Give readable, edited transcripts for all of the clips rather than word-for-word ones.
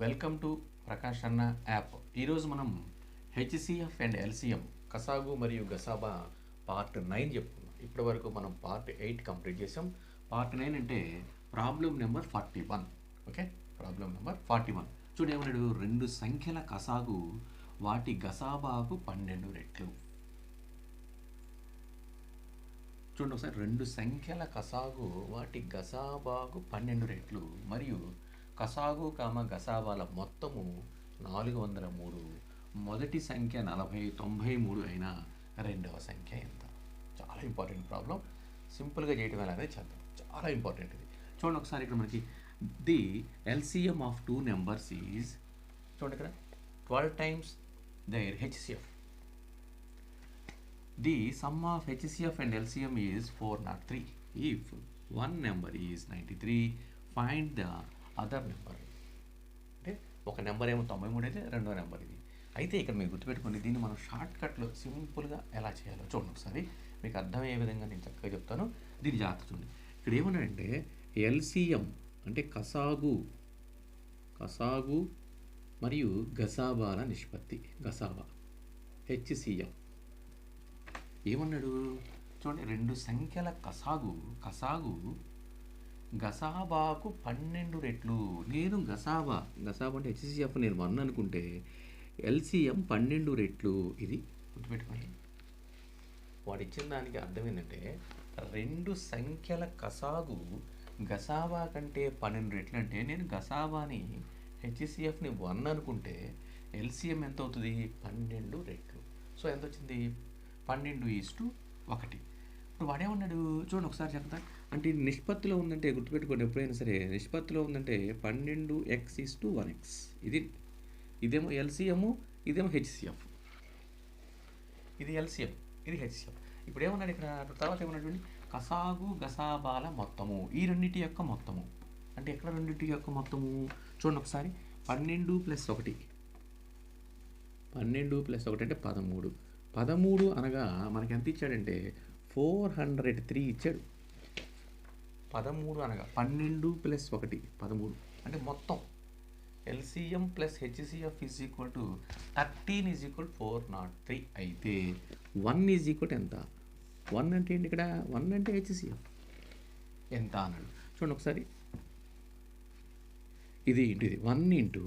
Welcome to Prakash అన్న app. ఈరోజు మనం హెచ్సిఎఫ్ అండ్ ఎల్సిఎం కసాగు మరియు గసాబా పార్ట్ 9 చెప్పుకున్నాం. ఇప్పటి వరకు మనం పార్ట్ 8 కంప్లీట్ చేసాం. పార్ట్ 9 అంటే problem number 41. Okay, problem number 41 చూడు ఏమన్నాడు, రెండు సంఖ్యల కసాగు వాటి గసాబాకు 12 రెట్లు. చూడండి ఒకసారి, రెండు సంఖ్యల కసాగు వాటి గసాబాకు 12 రెట్లు మరియు కసాగు గసాబాల మొత్తము 403. మొదటి సంఖ్య 40, 93 అయినా రెండవ సంఖ్య ఎంత? చాలా ఇంపార్టెంట్ ప్రాబ్లం. సింపుల్గా చేయటం అనేది చేద్దాం, చాలా ఇంపార్టెంట్ ఇది. చూడండి ఒకసారి, ఇక్కడ మనకి the LCM of two numbers is, చూడండి ఇక్కడ 12 times their HCF. The sum of HCF and LCM is 403. If one number is 93, find the other number. అంటే ఒక నెంబర్ ఏమో 93 అయితే రెండో నెంబర్ ఇది. అయితే ఇక్కడ మీరు గుర్తుపెట్టుకోండి, దీన్ని మనం షార్ట్ కట్లో సింపుల్గా ఎలా చేయాలో చూడండి ఒకసారి, మీకు అర్థమయ్యే విధంగా నేను చక్కగా చెప్తాను. దీన్ని జాగ్రత్త చూడండి. ఇక్కడ ఏమన్నాడంటే ఎల్సిఎం అంటే కసాగు మరియు గసాబాల నిష్పత్తి, గసాబా హెచ్సిఎం. ఏమన్నాడు చూడండి, రెండు సంఖ్యల కసాగు గసాబాకు 12 రెట్లు. నేను గసాబా అంటే హెచ్సిఎఫ్ నేను 1 అనుకుంటే ఎల్సిఎం 12 రెట్లు. ఇది గుర్తుపెట్టుకోండి. వాడు ఇచ్చిన దానికి అర్థం ఏంటంటే రెండు సంఖ్యల కసాగు గసాబా కంటే 12 రెట్లు. అంటే నేను గసాబాని హెచ్సిఎఫ్ని 1 అనుకుంటే ఎల్సిఎం ఎంత అవుతుంది? 12 రెట్లు. సో ఎంత వచ్చింది? 12:1. ఇప్పుడు వాడేమన్నాడు చూడండి ఒకసారి చెప్తా. అంటే ఇది నిష్పత్తిలో ఉందంటే గుర్తుపెట్టుకోండి, ఎప్పుడైనా సరే నిష్పత్తిలో ఉందంటే 12x:1x. ఇదేమో ఎల్సిఎం, ఇదేమో హెచ్సిఎఫ్. ఇది ఎల్సిఎం, ఇది హెచ్సిఎఫ్. ఇప్పుడు ఏమన్నాడు ఇక్కడ తర్వాత ఏమన్నాడు, కసాగు గసాబాల మొత్తము, ఈ రెండింటి యొక్క మొత్తము. అంటే ఎక్కడ రెండింటి యొక్క మొత్తము చూడండి ఒకసారి, 12 + 1. 12 + 1 అంటే 13. 13 అనగా మనకి ఎంత ఇచ్చాడంటే 403 ఇచ్చాడు. 13 అనగా 12 + 1 13 అంటే మొత్తం LCM plus HCF is equal to 13 is equal 403. అయితే 1 ఈజ్ ఈక్వల్ ఎంత? 1 అంటే ఏంటి ఇక్కడ? 1 అంటే హెచ్సిఎఫ్ ఎంత అన్నాడు చూడండి ఒకసారి. ఇది 1 ×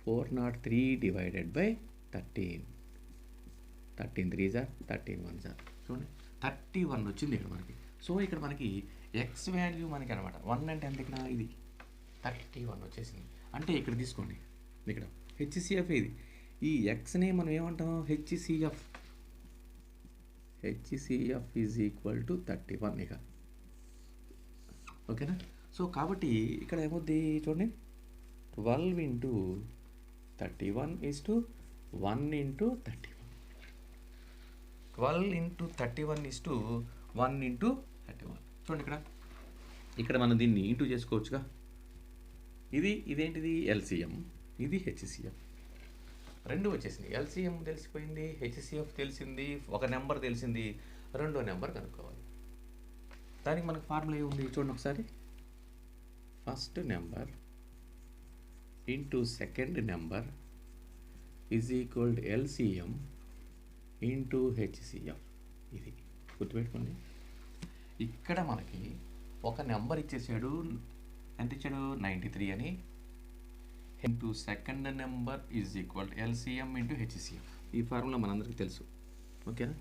403 divided by 13. 13 3s are 13 1s are చూడండి 31 వచ్చింది ఇక్కడ మనకి. సో ఇక్కడ మనకి ఎక్స్ వాల్యూ మనకి అనమాట 1 అంటే ఎంత ఇక్కడ? ఇది 31 వచ్చేసింది. అంటే ఇక్కడ తీసుకోండి, ఇక్కడ హెచ్సిఎఫ్ ఇది. ఈ ఎక్స్ని మనం ఏమంటాం? హెచ్సిఎఫ్ ఈజ్ ఈక్వల్ టు 31 ఇక. ఓకేనా? సో కాబట్టి ఇక్కడ ఏమవుద్ది చూడండి, 12 × 31 = 1 × 31. 12 × 31 = 1 × 31. చూడండి ఇక్కడ మనం దీన్ని ఇంటూ చేసుకోవచ్చుగా. ఇదేంటిది? ఎల్సిఎం, ఇది హెచ్సిఎఫ్. రెండు వచ్చేసింది. ఎల్సిఎం తెలిసిపోయింది, హెచ్సిఎఫ్ తెలిసింది, ఒక నెంబర్ తెలిసింది, రెండో నెంబర్ కనుక్కోవాలి. దానికి మనకు ఫార్ములా ఏముంది చూడండి ఒకసారి. First number into second number is equal to LCM into HCF. ఇది గుర్తుపెట్టుకోండి. ఇక్కడ మనకి ఒక నెంబర్ ఇచ్చేసాడు, ఎంత ఇచ్చాడు? 93 అని. Into second number is equal to LCM into HCF. ఈ ఫార్ములా మనందరికీ తెలుసు. ఓకేనా?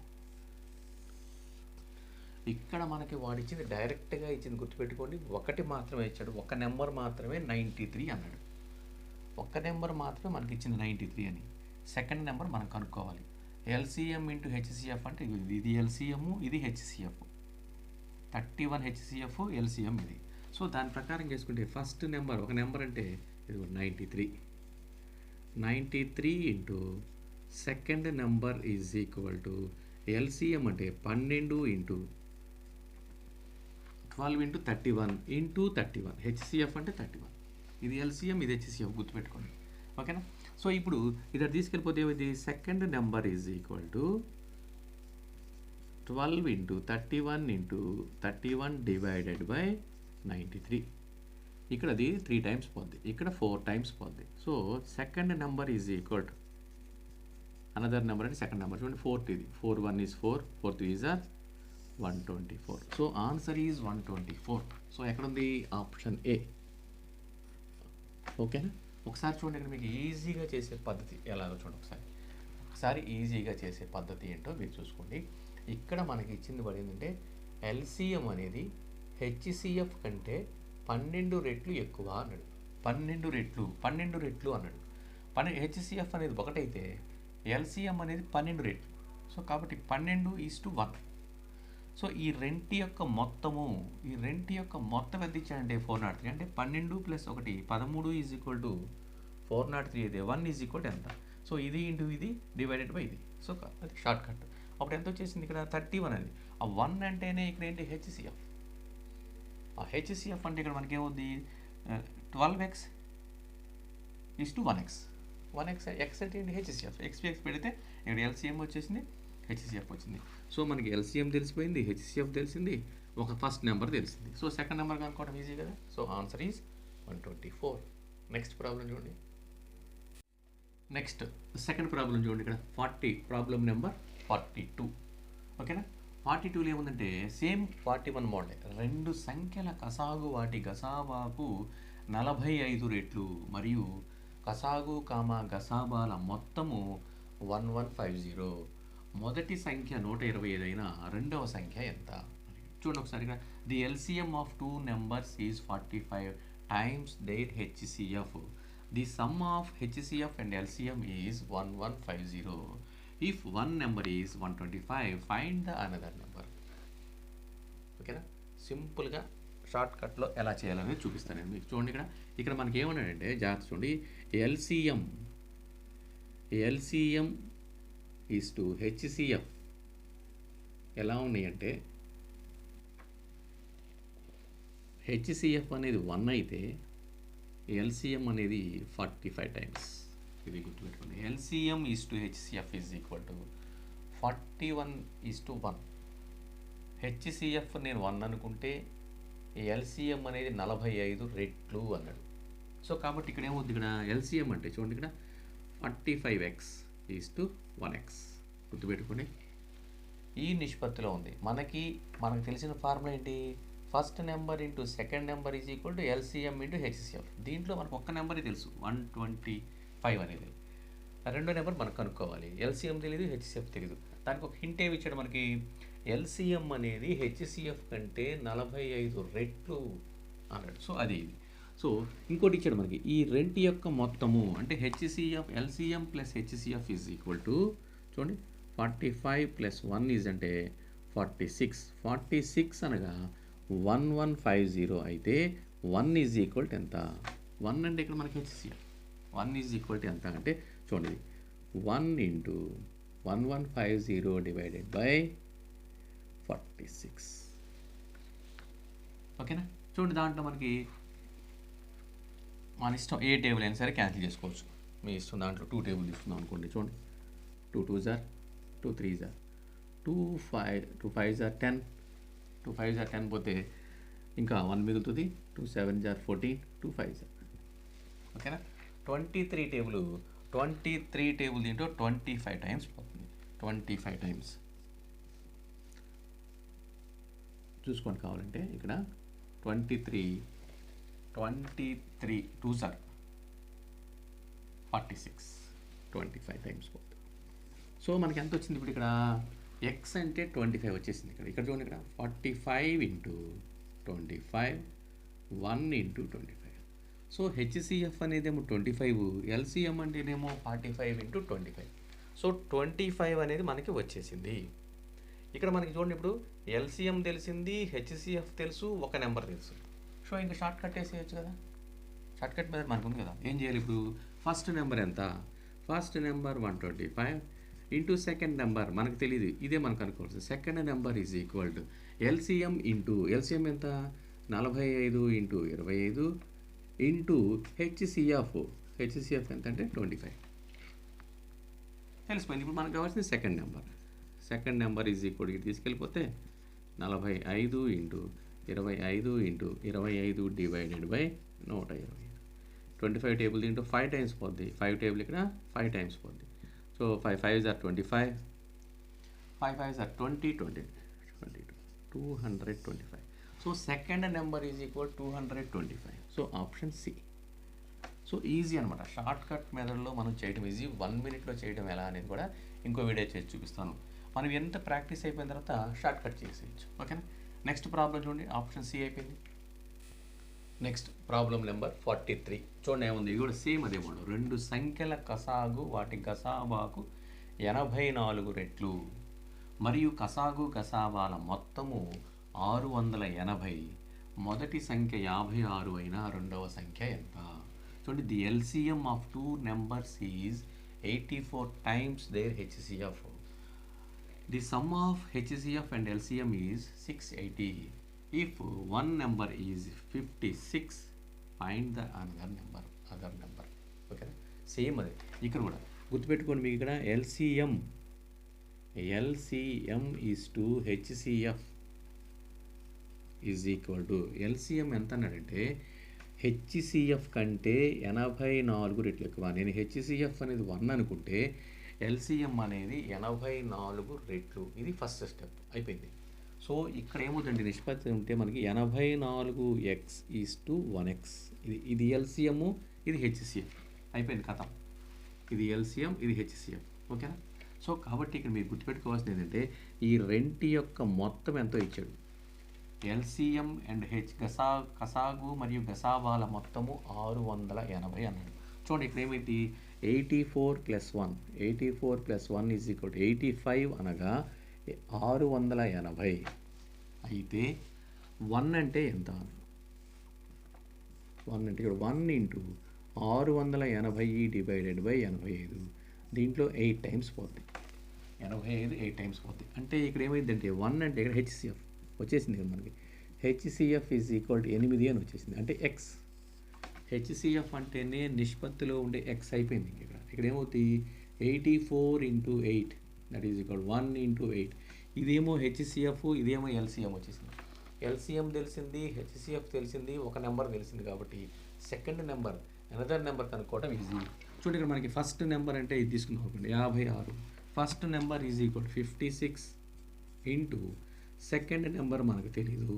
ఇక్కడ మనకి వాడు ఇచ్చింది డైరెక్ట్గా ఇచ్చింది, గుర్తుపెట్టుకోండి. ఒకటి మాత్రమే ఇచ్చాడు, ఒక నెంబర్ మాత్రమే 93 అన్నాడు. ఒక్క నెంబర్ మాత్రమే మనకి ఇచ్చింది 93 అని. సెకండ్ నెంబర్ మనం కనుక్కోవాలి. ఎల్సిఎం ఇంటూ హెచ్సిఎఫ్ అంటే ఇది ఎల్సిఎం, ఇది హెచ్సిఎఫ్. 31 హెచ్సిఎఫ్, ఎల్సిఎం ఇది. సో దాని ప్రకారం చేసుకుంటే ఫస్ట్ నెంబర్, ఒక నెంబర్ అంటే ఇది 93 into second number is equal to LCM అంటే 12 ఇంటూ 12 × 31 ఇంటూ 31. హెచ్సిఎఫ్ అంటే 31. ఇది ఎల్సిఎం, ఇది హెచ్సిఎఫ్, గుర్తుపెట్టుకోండి. ఓకేనా? సో ఇప్పుడు ఇక్కడ తీసుకెళ్ళిపోతే ఇది second number is equal to 12 × 31 × 31 divided by 93. ఇక్కడ అది 3 టైమ్స్ పోద్ది, ఇక్కడ 4 టైమ్స్ పోద్ది. So second number is equal to another number అంటే సెకండ్ నెంబర్ చూడండి, 4 ఇది 4 1 is 4, 4 3 is 124. So answer is 124. So ఎక్కడుంది? Option A. ఓకేనా? ఒకసారి చూడండి, ఇక్కడ మీకు ఈజీగా చేసే పద్ధతి ఎలాగో చూడండి. ఒకసారి ఈజీగా చేసే పద్ధతి ఏంటో మీరు చూసుకోండి. ఇక్కడ మనకి ఇచ్చింది పడిందంటే ఎల్సిఎం అనేది హెచ్సిఎఫ్ కంటే 12 రెట్లు ఎక్కువ అన్నాడు. 12 రెట్లు అన్నాడు. హెచ్సిఎఫ్ అనేది ఒకటైతే ఎల్సిఎం అనేది 12 రెట్లు. సో కాబట్టి 12:1. సో ఈ రెంటి యొక్క మొత్తం ఎంత ఇచ్చాడంటే 403. అంటే 12 + 1 13 ఈజ్ ఈక్వల్ టు 403 అయితే 1 ఈజ్ ఈక్వల్ టు ఎంత? సో ఇది ఇంటూ ఇది డివైడెడ్ బై ఇది. సో అది షార్ట్ కట్. అప్పుడు ఎంత వచ్చేసింది? ఇక్కడ 31 అనేది. ఆ 1 అంటేనే ఇక్కడ ఏంటి? హెచ్సిఎఫ్. ఆ హెచ్సిఎఫ్ అంటే ఇక్కడ మనకి ఏముంది? 12x = 1x. 1x ఎక్స్ అంటే ఏంటి? హెచ్సిఎఫ్. ఎక్స్ పెడితే ఇక్కడ ఎల్సిఎం వచ్చేసింది, హెచ్సిఎఫ్ వచ్చింది. సో మనకి ఎల్సిఎం తెలిసిపోయింది, హెచ్సిఎఫ్ తెలిసింది, ఒక ఫస్ట్ నెంబర్ తెలిసింది. సో సెకండ్ నెంబర్ కనుక్కోవడం ఈజీ కదా. So answer is 124. Next problem చూడండి. నెక్స్ట్ సెకండ్ ప్రాబ్లం చూడండి. ఇక్కడ ప్రాబ్లం నెంబర్ 42. ఓకేనా? 42లో ఏముందంటే సేమ్ 41 మోడలే. 2 సంఖ్యల కసాగు వాటి గసాబాకు 45 రెట్లు మరియు కసాగు గసాబాల మొత్తము 1150. మొదటి సంఖ్య 125 అయినా రెండవ సంఖ్య ఎంత? చూడండి ఒకసారి ఇక్కడ. The LCM of 2 numbers is 45 times their HCF. The some of HCF and LCM is 1150. If one number is 125, find the another number. ఓకేనా? సింపుల్గా షార్ట్ కట్లో ఎలా చేయాలనేది చూపిస్తాను నేను మీకు. చూడండి ఇక్కడ మనకి ఏమన్నాడంటే జాగ్రత్త చూడండి. ఎల్సిఎం ఈజ్ టు హెచ్సిఎఫ్ ఎలా ఉన్నాయంటే హెచ్సిఎఫ్ అనేది 1 అయితే ఎల్సిఎం అనేది 45 టైమ్స్. ఇది గుర్తుపెట్టుకోండి. LCM is to HCF is equal to 41:1. HCF నేను 1 అనుకుంటే ఎల్సిఎం అనేది 45 రెట్లు అన్నాడు. సో కాబట్టి ఇక్కడ ఏమవుతుంది? ఇక్కడ ఎల్సిఎం అంటే చూడండి, ఇక్కడ 45x ఈజ్ టు 1x. గుర్తుపెట్టుకోండి, ఈ నిష్పత్తిలో ఉంది. మనకు తెలిసిన ఫార్ములా ఏంటి? First number into second number is equal to LCM into HCF. దీంట్లో మనకు ఒక్క నెంబరే తెలుసు, 125 అనేది. రెండో నెంబర్ మనకు కనుక్కోవాలి. ఎల్సిఎం తెలియదు, హెచ్సిఎఫ్ తెలియదు. దానికి ఒక హింట్ ఏమి ఇచ్చాడు మనకి? ఎల్సిఎం అనేది హెచ్సిఎఫ్ కంటే 45 రెట్లు అన్నాడు. సో అది ఇది. సో ఇంకోటి ఇచ్చాడు మనకి, ఈ రెంటి యొక్క మొత్తము అంటే HCF LCM plus HCF is equal to చూడండి 45 + 1 ఈజ్ అంటే 46. 46 అనగా 1150 అయితే 1 ఈజ్ ఈక్వల్ టు ఎంత? 1 అంటే ఇక్కడ మనకి హెచ్సిఎఫ్. 1 ఈజ్ ఈక్వల్ టు ఎంత అంటే చూడండి 1 × 1150 డివైడెడ్ బై 46. ఓకేనా? చూడండి దాంట్లో మనకి మన ఇష్టం ఏ టేబుల్ అయినా సరే క్యాన్సిల్ చేసుకోవచ్చు. మీ ఇష్టం. దాంట్లో 2 టేబుల్ తీసుకుందాం అనుకోండి. చూడండి 2 2s are 2 3s are 2 5s are 10, 2 5s are 10 పోతే ఇంకా 1 మిగులుతుంది. 2 7s are 14, 2 5s are. ఓకేనా? 23 టేబుల్ దీంట్లో 25 టైమ్స్ పోతుంది. 25 టైమ్స్ చూసుకోండి కావాలంటే. ఇక్కడ 23 2s are 46, 25 టైమ్స్ పోతుంది. సో మనకి ఎంత వచ్చింది ఇప్పుడు? ఇక్కడ ఎక్స్ అంటే 25 వచ్చేసింది. ఇక్కడ చూడండి, ఇక్కడ 45 × 25, 1 × 25. సో హెచ్సిఎఫ్ అనేదేమో 25, ఎల్సిఎం అంటేనేమో 45 × 25. సో 25 అనేది మనకి వచ్చేసింది. ఇక్కడ మనకి చూడండి, ఇప్పుడు ఎల్సిఎం తెలిసింది, హెచ్సిఎఫ్ తెలుసు, ఒక నెంబర్ తెలుసు. సో ఇంకా షార్ట్ కట్ వేసేయచ్చు కదా. షార్ట్ కట్ మీద మనకు ఉంది కదా. ఏం చేయాలి ఇప్పుడు? ఫస్ట్ నెంబర్ ఎంత? First number 125 into second number మనకు తెలియదు, ఇదే మనకు అనుకోవచ్చు. Second number is equal to LCM into LCM ఎంత? 45 × 25 ఇంటూ హెచ్సిఎఫ్. హెచ్సిఎఫ్ ఎంత అంటే 25. తెలిసిపోయింది. ఇప్పుడు మనకు కావాల్సింది second number. Second number is equal, ఇటు తీసుకెళ్ళిపోతే 45 × 25 ఇంటూ 25 డివైడెడ్ బై 120. 25 టేబుల్ దీంట్లో 5 టైమ్స్ పోద్ది, 5 టేబుల్ ఇక్కడ 5 టైమ్స్ పోద్ది. So 5 5s are 25, 5 5s are 20, 225. So second number is equal 225. So option C. So easy అనమాట. షార్ట్ కట్ మెథడ్లో మనం చేయడం ఈజీ. 1 మినిట్లో చేయడం ఎలా అనేది కూడా ఇంకో వీడియో చేసి చూపిస్తాను. మనం ఎంత ప్రాక్టీస్ అయిపోయిన తర్వాత షార్ట్ కట్ చేసేయచ్చు. ఓకేనా. నెక్స్ట్ ప్రాబ్లం చూడండి, ఆప్షన్ సి అయిపోయింది. Next problem number 43. చూడండి ఏముంది, ఇది కూడా సేమ్ అదే మోడల్. 2 సంఖ్యల కసాగు వాటి గసాబాకు 84 రెట్లు మరియు కసాగు గసాబాల మొత్తము 680. మొదటి సంఖ్య 56 అయినా రెండవ సంఖ్య ఎంత? చూడండి, the LCM of 2 numbers is 84 times their HCF. The sum of HCF and LCM is 680. If one number is 56, find the other number. Okay, same అదే ఇక్కడ కూడా గుర్తుపెట్టుకోండి. మీకు ఇక్కడ LCM is to HCF is equal to, LCM ఎంత అన్నాడంటే HCF కంటే 84 రెట్లు ఎక్కువ. నేను HCF అనేది 1 అనుకుంటే LCM అనేది 84 రెట్లు. ఇది ఫస్ట్ స్టెప్ అయిపోయింది. సో ఇక్కడ ఏమవుతుందండి, నిష్పత్తి ఉంటే మనకి 84x ఈజ్ టు 1x. ఇది LCM, ఇది HCF. అయిపోయింది కథ. ఇది LCM, ఇది HCF. ఓకేనా. సో కాబట్టి ఇక్కడ మీరు గుర్తుపెట్టుకోవాల్సింది ఏంటంటే ఈ రెంటి యొక్క మొత్తం ఎంతో ఇచ్చాడు. LCM అండ్ కసాగు మరియు గసాబాల మొత్తము 680 అన్నాడు. చూడండి ఇక్కడ ఏమైంది, 84 + 1 ఈజ్ ఈక్వల్ టు 85 అనగా 680. అయితే 1 అంటే ఎంత? 1 అంటే ఇక్కడ 1 ఇంటూ 680 డివైడెడ్ బై 85. దీంట్లో 8 టైమ్స్ పోద్ది. 85 8 టైమ్స్ పోద్ది. అంటే ఇక్కడ ఏమైందంటే 1 అంటే ఇక్కడ HCF వచ్చేసింది కదా మనకి. HCF ఈజ్ ఈక్వల్ టు 8 అని వచ్చేసింది. అంటే ఎక్స్. HCF అంటేనే నిష్పత్తిలో ఉండే ఎక్స్ అయిపోయింది. ఇక్కడ ఏమవుతుంది, 84 into 8 that is equal 1 into 8. ఇదేమో HCF, ఇదేమో LCM వచ్చేసింది. LCM తెలిసింది, HCF తెలిసింది, ఒక నెంబర్ తెలిసింది. కాబట్టి సెకండ్ నెంబర్ అనదర్ నెంబర్ కనుక్కోవడం ఈజీ. చూడండి ఇక్కడ మనకి ఫస్ట్ నెంబర్ అంటే ఇది తీసుకున్నాం అనుకోండి 56. First number is equal 56 into second number మనకు తెలీదు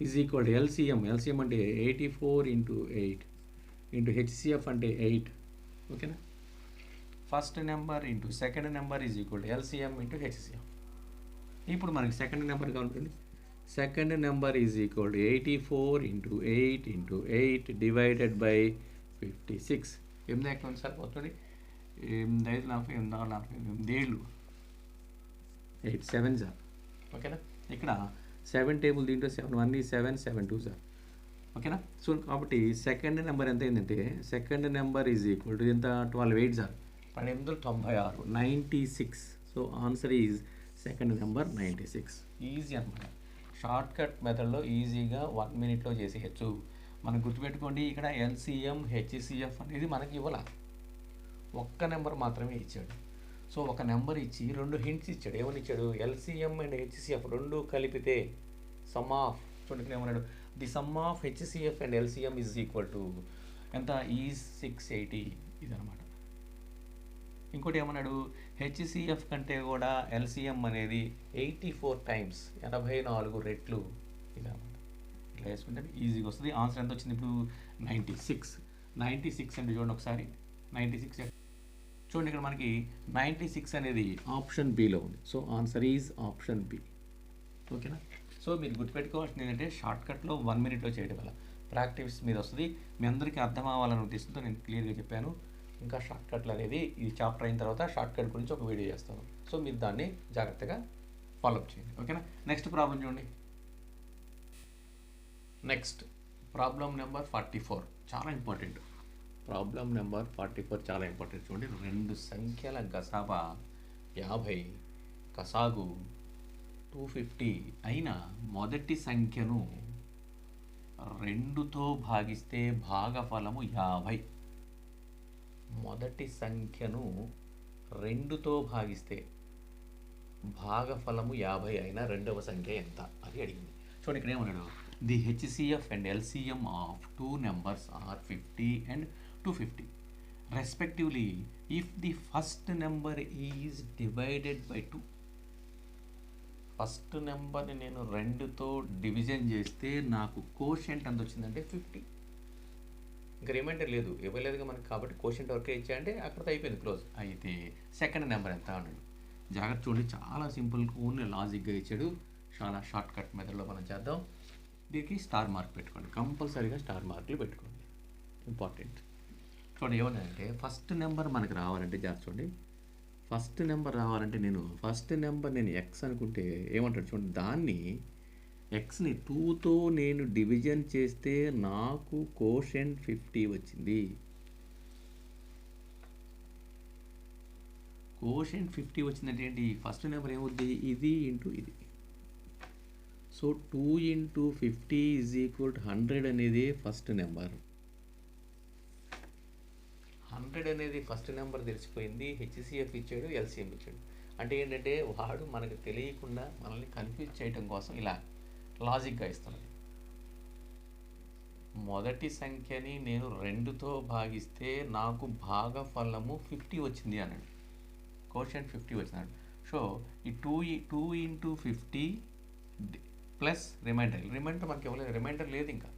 ఈజ్ ఈక్వల్ LCM అంటే 84 ఇంటూ 8 ఇంటూ HCF అంటే 8. ఓకేనా. First number into second number is equal LCM into HCF. ఇప్పుడు మనకి సెకండ్ నెంబర్ కావాలి. Second number is equal 84 into 8 into 8 divided by 56. 8 ఎక్కడ సరిపోతుంది, 8 5 40 8 8 7s. ఓకేనా. ఇక్కడ 7 టేబుల్ దీంట్లో 7 1 is 7 7 2s. ఓకేనా. సో కాబట్టి సెకండ్ నెంబర్ ఎంత అయిందంటే second number is equal to ఎంత, 12 8s 1296 96. So answer is second number 96. Easy అనమాట. షార్ట్ కట్ మెథడ్లో ఈజీగా 1 మినిట్లో చేసేయచ్చు. మనం గుర్తుపెట్టుకోండి, ఇక్కడ LCM HCF అనేది మనకి ఇవ్వాల, ఒక్క నెంబర్ మాత్రమే ఇచ్చాడు. సో ఒక నెంబర్ ఇచ్చి 2 హింట్స్ ఇచ్చాడు. ఏమని ఇచ్చాడు, LCM అండ్ HCF రెండు కలిపితే సమ్ ఆఫ్, చూడండి ఏమన్నాడు, the some of HCF and LCM is equal to ఎంత, ఈజ్ 680. ఇదనమాట. ఇంకోటి ఏమన్నాడు, HCF కంటే కూడా LCM అనేది 84 టైమ్స్ 84 రెట్లు. ఇదనమాట. ఇట్లా వేసుకుంటే ఈజీగా వస్తుంది. ఆన్సర్ ఎంత వచ్చింది ఇప్పుడు, 96. 96 అంటే చూడండి ఒకసారి, 96 చూడండి ఇక్కడ మనకి 96 అనేది ఆప్షన్ బిలో ఉంది. So answer is option B. ఓకేనా. సో మీరు గుర్తుపెట్టుకోవాల్సింది ఏంటంటే షార్ట్ కట్లో 1 మినిట్లో చేయడం వల్ల ప్రాక్టీస్ మీద వస్తుంది. మీ అందరికీ అర్థం అవ్వాలని ఉద్దేశంతో నేను క్లియర్గా చెప్పాను. ఇంకా షార్ట్ కట్లు అనేది ఈ చాప్టర్ అయిన తర్వాత షార్ట్ కట్ గురించి ఒక వీడియో చేస్తాను. సో మీరు దాన్ని జాగ్రత్తగా ఫాలోఅప్ చేయండి. ఓకేనా. నెక్స్ట్ ప్రాబ్లం చూడండి. నెక్స్ట్ ప్రాబ్లం నెంబర్ 44 చాలా ఇంపార్టెంట్. ప్రాబ్లం నెంబర్ 44 చాలా ఇంపార్టెంట్. చూడండి, 2 సంఖ్యల గసాబా 50, కసాగు 250 అయిన మొదటి సంఖ్యను 2తో భాగిస్తే భాగఫలము 50. మొదటి సంఖ్యను 2తో భాగిస్తే భాగఫలము 50 అయిన రెండవ సంఖ్య ఎంత అని అడిగింది. చూడండి ఇక్కడ ఏమన్నాడు, the HCF and LCM of two numbers are 50 and 250 respectively if the first number is divided by 2. First నెంబర్ని నేను 2తో డివిజన్ చేస్తే నాకు కోషెంట్ ఎంత వచ్చిందంటే 50. ఇంకా రిమైండర్ లేదు, ఇవ్వలేదుగా మనకి, కాబట్టి కోషెంట్ వర్క్ ఇచ్చాయంటే అక్కడితో అయిపోయింది, క్లోజ్. అయితే సెకండ్ నెంబర్ ఎంత అన్నాడు. జాగ్రత్త చూడండి, చాలా సింపుల్, ఓన్లీ లాజిక్గా ఇచ్చాడు. చాలా షార్ట్ కట్ మెథడ్లో మనం చేద్దాం. దీనికి స్టార్ మార్క్ పెట్టుకోండి, కంపల్సరీగా స్టార్ మార్కులు పెట్టుకోండి, ఇంపార్టెంట్. చూడండి ఏమన్నాడంటే ఫస్ట్ నెంబర్ మనకు రావాలంటే, జాగ్రత్త చూడండి, ఫస్ట్ నెంబర్ రావాలంటే ఫస్ట్ నెంబర్ నేను ఎక్స్ అనుకుంటే ఏమంటాడు చూడండి, దాన్ని ఎక్స్ని 2తో నేను డివిజన్ చేస్తే నాకు కోషెంట్ 50 వచ్చింది. కోషెంట్ 50 వచ్చిందంటే ఏంటి, ఫస్ట్ నెంబర్ ఏమవుద్ది, ఇది ఇంటూ ఇది. సో 2 × 50 = 100 అనేది ఫస్ట్ నెంబర్. 100 అనేది ఫస్ట్ నెంబర్ తెలిసిపోయింది. హెచ్సిఎఫ్ ఇచ్చాడు, ఎల్సిఎం ఇచ్చాడు. అంటే ఏంటంటే వాడు మనకు తెలియకుండా మనల్ని కన్ఫ్యూజ్ చేయడం కోసం ఇలా లాజిక్గా ఇస్తున్నాడు. మొదటి సంఖ్యని నేను 2తో భాగిస్తే నాకు భాగఫలము 50 వచ్చింది అన్నాడు, కోషెంట్ 50 వచ్చినాడు. సో ఈ 2 × 50 ప్లస్ రిమైండర్ మనకి ఇవ్వలేదు, రిమైండర్ లేదు, ఇంకా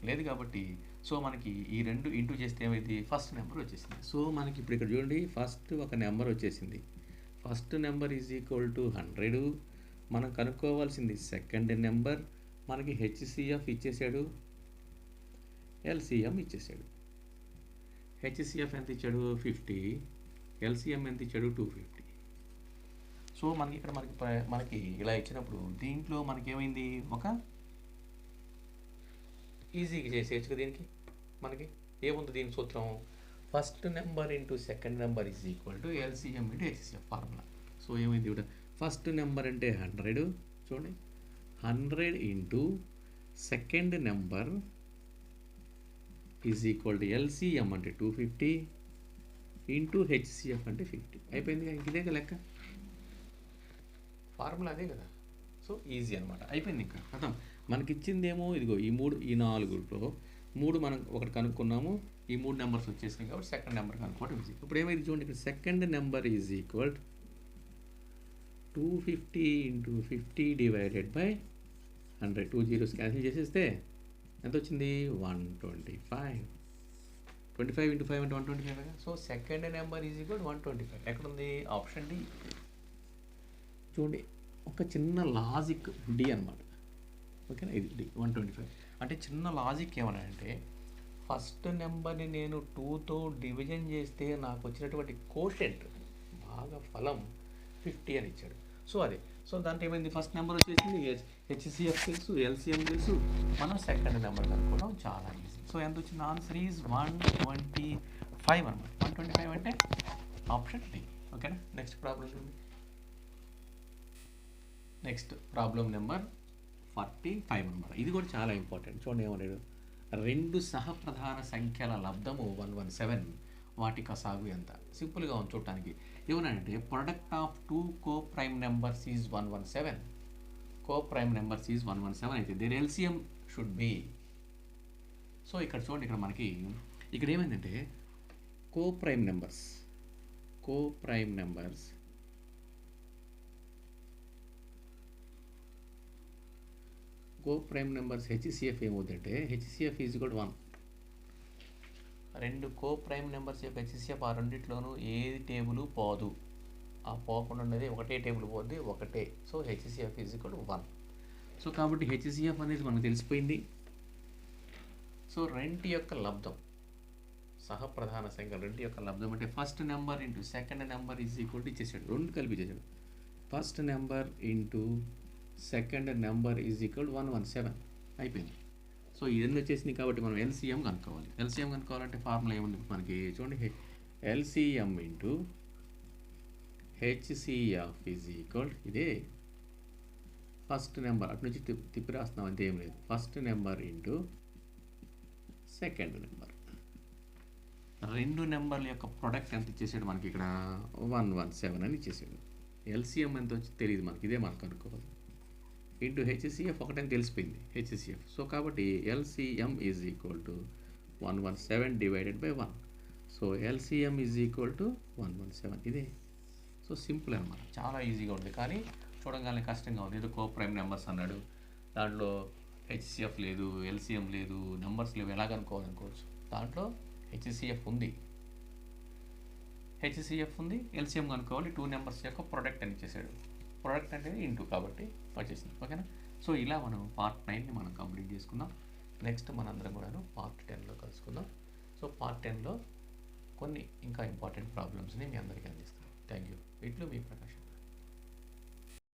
లేదు కాబట్టి సో మనకి ఈ 2 ఇంటూ చేస్తే ఏమైంది, ఫస్ట్ నెంబర్ వచ్చేసింది. సో మనకి ఇప్పుడు ఇక్కడ చూడండి, ఫస్ట్ ఒక నెంబర్ వచ్చేసింది. First number = 100. మనం కనుక్కోవాల్సింది సెకండ్ నెంబర్. మనకి హెచ్సిఎఫ్ ఇచ్చేసాడు, ఎల్సిఎం ఇచ్చేసాడు. హెచ్సిఎఫ్ ఎంత ఇచ్చాడు, 50. ఎల్సిఎం ఎంత ఇచ్చాడు, 250. సో మనకి ఇక్కడ మనకి ఇలా ఇచ్చినప్పుడు దీంట్లో మనకి ఏమైంది, ఒక ఈజీగా చేసేయచ్చు. దీనికి మనకి ఏముంది, దీని సూత్రం first number into second number = LCM into HCF formula. So ఏమైంది ఇక్కడ, ఫస్ట్ నెంబర్ అంటే 100, చూడండి 100 ఇంటూ సెకండ్ నెంబర్ ఎల్సిఎం అంటే 250 ఇంటూ హెచ్సిఎఫ్ అంటే 50. అయిపోయింది, ఇదే లెక్క, ఫార్ములా అదే కదా. సో ఈజీ అనమాట, అయిపోయింది. ఇంకా అర్థం మనకి ఇచ్చిందేమో ఇదిగో ఈ 4లో 3 మనం ఒకటి కనుక్కున్నాము. ఈ 3 నెంబర్స్ వచ్చేసినాయి కాబట్టి సెకండ్ నెంబర్ కనుక్కోవడం ఈజీ. ఇప్పుడు ఏమైంది చూడండి, ఇక్కడ second number = 250 into 50 divided by 100. 2 zeros cancel చేసేస్తే ఎంత వచ్చింది, 125. 25 × 5 అంటే 125 కదా. So second number = 125. ఎక్కడుంది, ఆప్షన్ డి. చూడండి ఒక చిన్న లాజిక్ డి అనమాట, ఓకేనా. ఇది డి 125 అంటే చిన్న లాజిక్ ఏమన్నా అంటే ఫస్ట్ నెంబర్ని నేను 2తో డివిజన్ చేస్తే నాకు వచ్చినటువంటి కోషెంట్ భాగఫలం 50 అని ఇచ్చాడు. సో అదే, సో దాంట్లో ఏమైంది, ఫస్ట్ నెంబర్ వచ్చేసింది, హెచ్సిఎఫ్ తెలుసు, ఎల్సిఎం తెలుసు, మనం సెకండ్ నెంబర్ కనుక్కోవడం చాలా ఈజీ. సో ఎంత వచ్చింది, ఆన్సర్ ఈజ్ 125 అనమాట. 125 అంటే ఆప్షన్ డి, ఓకేనా. నెక్స్ట్ ప్రాబ్లం చూడండి. నెక్స్ట్ ప్రాబ్లం నెంబర్ 45 అనమాట. ఇది కూడా చాలా ఇంపార్టెంట్. చూడండి ఏమన్నాడు, 2 సహప్రధాన సంఖ్యల లబ్ధము 117, వాటి కసాగు ఎంత. సింపుల్గా ఉంది చూడటానికి. ఏమన్నాడంటే product of 2 co-prime numbers is 117. Co-prime numbers is 117 అయితే there LCM should be. So ఇక్కడ చూడండి, ఇక్కడ మనకి ఇక్కడ ఏమైందంటే co-prime numbers హెచ్సిఎఫ్ ఏమవుతుందంటే హెచ్సిఎఫ్ = 1. 2 co-prime numbers యొక్క హెచ్సిఎఫ్ ఆ రెండిట్లోనూ ఏది టేబుల్ పోదు, ఆ పోకుండా ఉన్నది ఒకటే టేబుల్ పోద్ది, ఒకటే. So HCF = 1. సో కాబట్టి హెచ్సిఎఫ్ అనేది మనకు తెలిసిపోయింది. సో 2 యొక్క లబ్ధం, సహప్రధాన సంఖ్య 2 యొక్క లబ్ధం అంటే first number into second number ఇచ్చేసాడు, 2 కలిపి ఇచ్చేసాడు. First number into second number = 117 అయిపోయింది. సో ఇవన్నీ వచ్చేసింది కాబట్టి మనం ఎల్సిఎం కనుక్కోవాలి. ఎల్సిఎం కనుక్కోవాలంటే ఫార్ములా ఏముంది మనకి చూడండి, ఎల్సిఎం ఇంటూ హెచ్సిఎఫ్ ఇదే ఫస్ట్ నెంబర్, అటు నుంచి తిప్పి రాస్తున్నాం అంతే, ఏం లేదు. First number into second number, 2 నెంబర్ల యొక్క ప్రొడక్ట్ ఎంత ఇచ్చేసాడు మనకి ఇక్కడ, 117 అని ఇచ్చేసాడు. ఎల్సిఎం ఎంత వచ్చి తెలియదు మనకి, ఇదే మనకు కనుక్కోవాలి. ఇంటూ హెచ్సిఎఫ్ ఒకటని తెలిసిపోయింది హెచ్సిఎఫ్. సో కాబట్టి LCM is equal to 117 divided by 1. So LCM is equal to 117. ఇదే. సో సింపుల్ అనమాట, చాలా ఈజీగా ఉంది. కానీ చూడగానే కష్టంగా ఉంది. ఏదో కో ప్రైమ్ నెంబర్స్ అన్నాడు, దాంట్లో హెచ్సిఎఫ్ లేదు, ఎల్సిఎం లేదు, నెంబర్స్ లేవు, ఎలాగనుకోవాలనుకోవచ్చు. దాంట్లో హెచ్సిఎఫ్ ఉంది, ఎల్సిఎం కనుక్కోవాలి. 2 నెంబర్స్ యొక్క ప్రొడక్ట్ అని ఇచ్చేసాడు. ప్రొడక్ట్ అనేది ఇంటూ కాబట్టి వచ్చేసింది. ఓకేనా. సో ఇలా మనం పార్ట్ 9ని మనం కంప్లీట్ చేసుకుందాం. నెక్స్ట్ మనందరం కూడాను పార్ట్ 10లో కలుసుకుందాం. సో పార్ట్ 10లో కొన్ని ఇంకా ఇంపార్టెంట్ ప్రాబ్లమ్స్ని మీ అందరికీ అందిస్తాను. Thank you. ఇట్లు మీ ప్రకాష్.